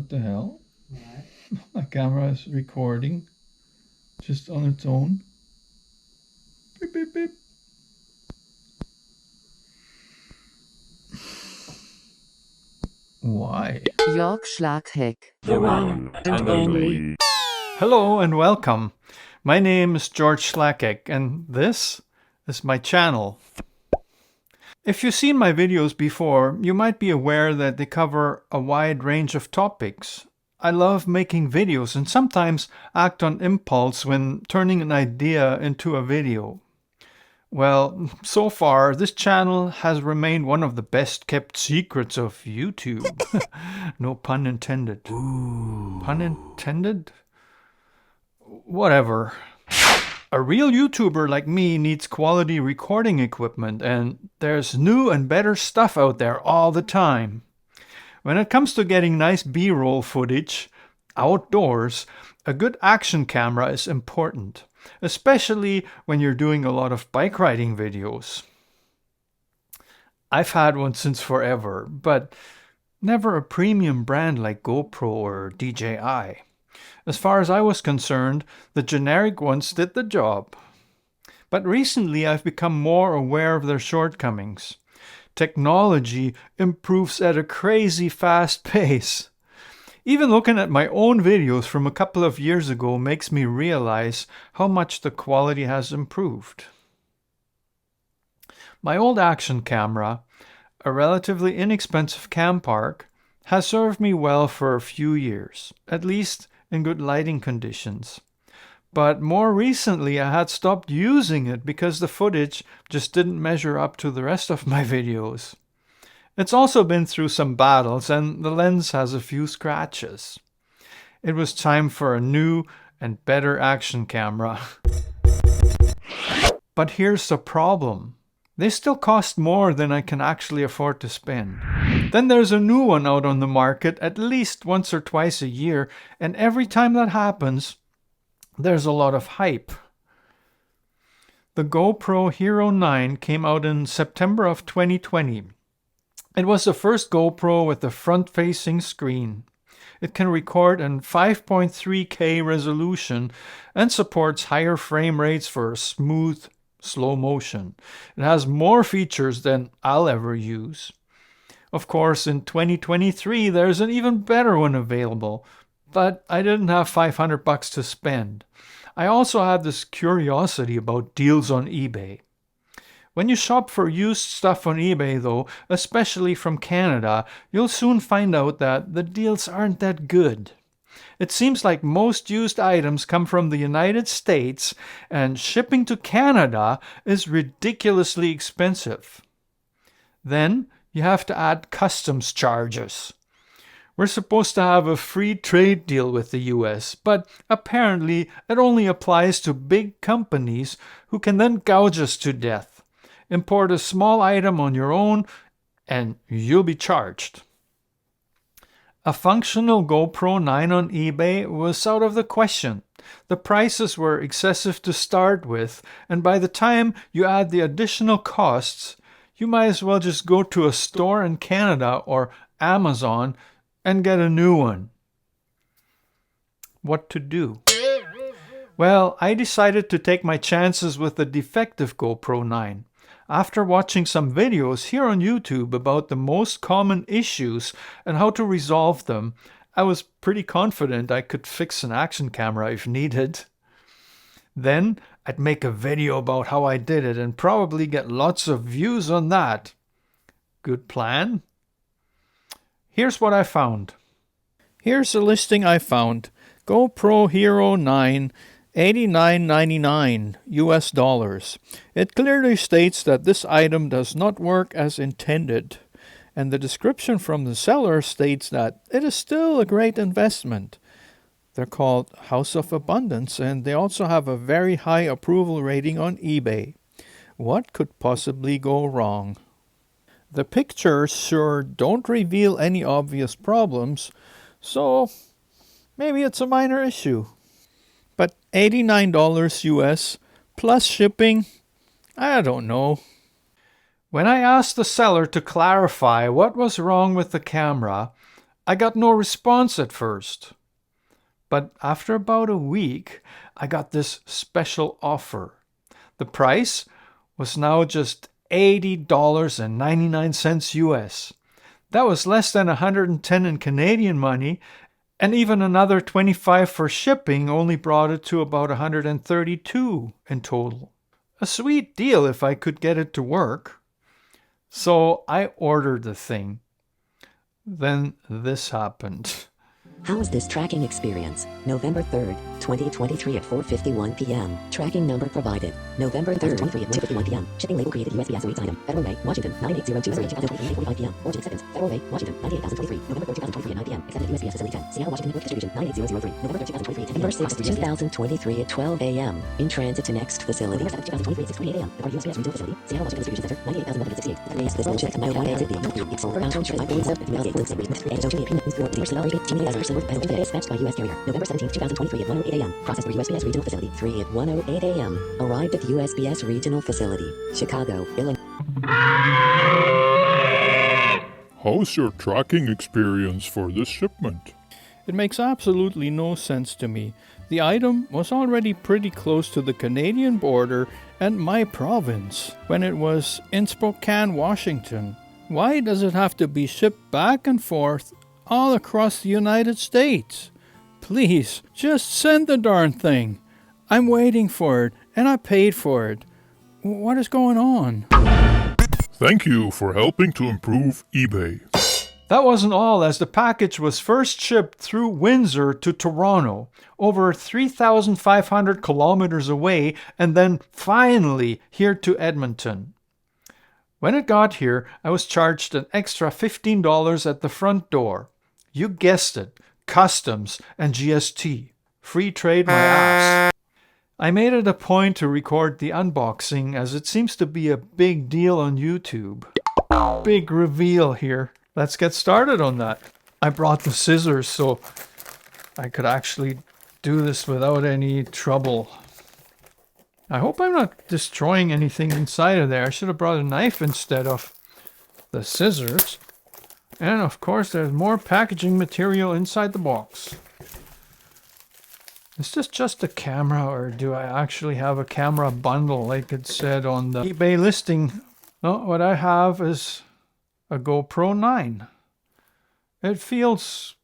What the hell? My camera is recording just on its own. Beep, beep, beep. Why? Jörg Schlagheck. The one and only. Hello and welcome. My name is George Schlagheck and this is my channel. If you've seen my videos before, you might be aware that they cover a wide range of topics. I love making videos and sometimes act on impulse when turning an idea into a video. Well, so far, this channel has remained one of the best kept secrets of YouTube. No pun intended. Ooh. Pun intended? Whatever. A real YouTuber like me needs quality recording equipment, and there's new and better stuff out there all the time. When it comes to getting nice B-roll footage outdoors, a good action camera is important, especially when you're doing a lot of bike riding videos. I've had one since forever, but never a premium brand like GoPro or DJI. As far as I was concerned, the generic ones did the job. But recently I've become more aware of their shortcomings. Technology improves at a crazy fast pace. Even looking at my own videos from a couple of years ago makes me realize how much the quality has improved. My old action camera, a relatively inexpensive cam park, has served me well for a few years, at least in good lighting conditions. But more recently I had stopped using it because the footage just didn't measure up to the rest of my videos. It's also been through some battles and the lens has a few scratches. It was time for a new and better action camera. But here's the problem. They still cost more than I can actually afford to spend. Then there's a new one out on the market at least once or twice a year, and every time that happens, there's a lot of hype. The GoPro Hero 9 came out in September of 2020. It was the first GoPro with a front-facing screen. It can record in 5.3K resolution and supports higher frame rates for smooth slow motion. It has more features than I'll ever use. Of course, in 2023 there's an even better one available, but I didn't have $500 to spend. I also had this curiosity about deals on eBay. When you shop for used stuff on eBay though, especially from Canada, you'll soon find out that the deals aren't that good. It seems like most used items come from the United States and shipping to Canada is ridiculously expensive. Then you have to add customs charges. We're supposed to have a free trade deal with the US, but apparently it only applies to big companies who can then gouge us to death. Import a small item on your own and you'll be charged. A functional GoPro 9 on eBay was out of the question. The prices were excessive to start with, and by the time you add the additional costs, you might as well just go to a store in Canada or Amazon and get a new one. What to do? Well, I decided to take my chances with the defective GoPro 9. After watching some videos here on YouTube about the most common issues and how to resolve them, I was pretty confident I could fix an action camera if needed. Then I'd make a video about how I did it and probably get lots of views on that. Good plan? Here's what I found. Here's a listing I found. GoPro Hero 9, $89.99 US dollars. It clearly states that this item does not work as intended, and the description from the seller states that it is still a great investment. They're called House of Abundance, and they also have a very high approval rating on eBay. What could possibly go wrong? The pictures sure don't reveal any obvious problems, so maybe it's a minor issue. But $89 US plus shipping, I don't know. When I asked the seller to clarify what was wrong with the camera, I got no response at first. But after about a week, I got this special offer. The price was now just $80.99 US. That was less than 110 in Canadian money, and even another 25 for shipping only brought it to about 132 in total. A sweet deal if I could get it to work. So I ordered the thing. Then this happened. How was this tracking experience? November 3rd, 2023 at 4:51 p.m. Tracking number provided. November 3rd, 2023 at 1:51 p.m. Shipping label created USPS awaits item. Federal Way, Washington, 98023 2023 p.m. Origin acceptance. Federal Way, Washington, 98023. November 3rd, 2023 at 9 p.m. Accepted USPS Facility 10. Seattle, Washington, Network Distribution, 98003. November 3rd, 2023 at 10 p.m. November 6th, 2023 at 12 a.m. In transit to next facility. November 7th, 2023 at 6:28 a.m. Depart USPS Regional Facility. Seattle, Washington Distribution Center, 98,168. This load check. No one exit B. Export down to 547 dispatched by U.S. carrier. November 17th, 2023 at 1:08 a.m. Processed for USPS Regional Facility. 3 at 1:08 a.m. Arrived at USPS Regional Facility, Chicago, Illinois. How's your tracking experience for this shipment? It makes absolutely no sense to me. The item was already pretty close to the Canadian border and my province when it was in Spokane, Washington. Why does it have to be shipped back and forth all across the United States? Please, just send the darn thing. I'm waiting for it, and I paid for it. What is going on? Thank you for helping to improve eBay. That wasn't all, as the package was first shipped through Windsor to Toronto, over 3,500 kilometers away, and then finally here to Edmonton. When it got here, I was charged an extra $15 at the front door. You guessed it, customs and GST. Free trade my ass. I made it a point to record the unboxing as it seems to be a big deal on YouTube. Big reveal here. Let's get started on that. I brought the scissors so I could actually do this without any trouble. I hope I'm not destroying anything inside of there. I should have brought a knife instead of the scissors. And of course, there's more packaging material inside the box. Is this just a camera, or do I actually have a camera bundle like it said on the eBay listing? No, what I have is a GoPro 9. It feels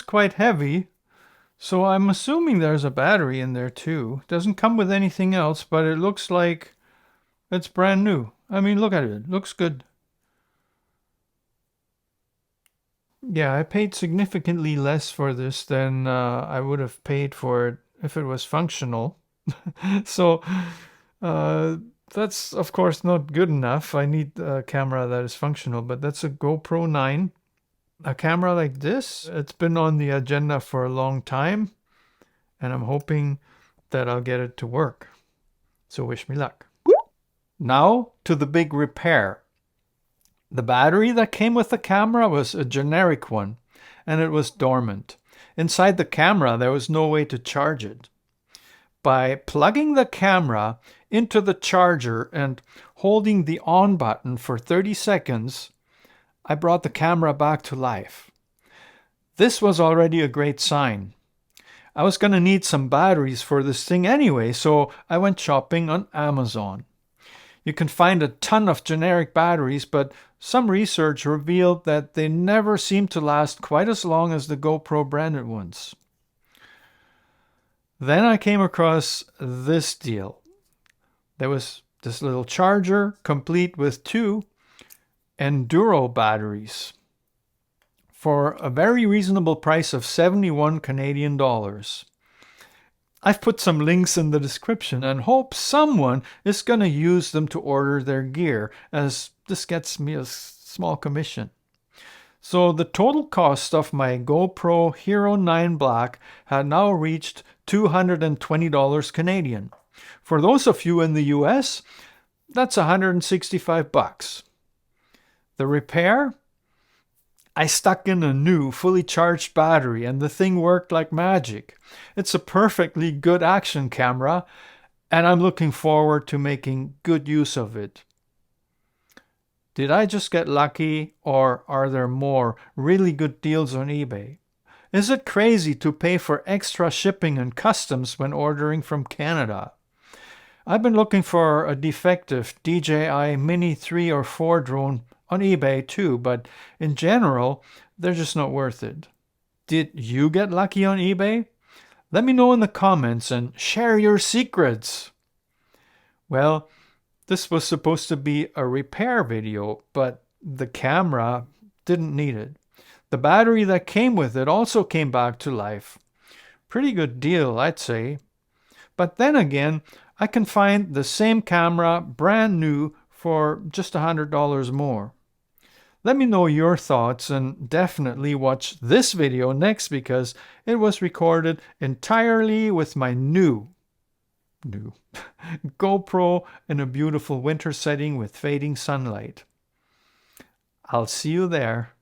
quite heavy, so I'm assuming there's a battery in there too. It doesn't come with anything else, but it looks like it's brand new. I mean, look at it. It looks good. Yeah, I paid significantly less for this than I would have paid for it if it was functional. So that's, of course, not good enough. I need a camera that is functional, but that's a GoPro 9. A camera like this, it's been on the agenda for a long time, and I'm hoping that I'll get it to work. So wish me luck. Now to the big repair. The battery that came with the camera was a generic one, and it was dormant. Inside the camera, there was no way to charge it. By plugging the camera into the charger and holding the on button for 30 seconds, I brought the camera back to life. This was already a great sign. I was going to need some batteries for this thing anyway, so I went shopping on Amazon. You can find a ton of generic batteries, but some research revealed that they never seem to last quite as long as the GoPro branded ones. Then I came across this deal. There was this little charger complete with 2 Enduro batteries for a very reasonable price of 71 Canadian dollars. I've put some links in the description and hope someone is going to use them to order their gear, as this gets me a small commission. So the total cost of my GoPro Hero 9 Black had now reached $220 Canadian. For those of you in the US, that's $165. The repair? I stuck in a new, fully charged battery and the thing worked like magic. It's a perfectly good action camera, and I'm looking forward to making good use of it. Did I just get lucky, or are there more really good deals on eBay? Is it crazy to pay for extra shipping and customs when ordering from Canada? I've been looking for a defective DJI Mini 3 or 4 drone on eBay too, but in general, they're just not worth it. Did you get lucky on eBay? Let me know in the comments and share your secrets. Well, this was supposed to be a repair video, but the camera didn't need it. The battery that came with it also came back to life. Pretty good deal, I'd say. But then again, I can find the same camera brand new for just $100 more. Let me know your thoughts and definitely watch this video next because it was recorded entirely with my new GoPro in a beautiful winter setting with fading sunlight. I'll see you there.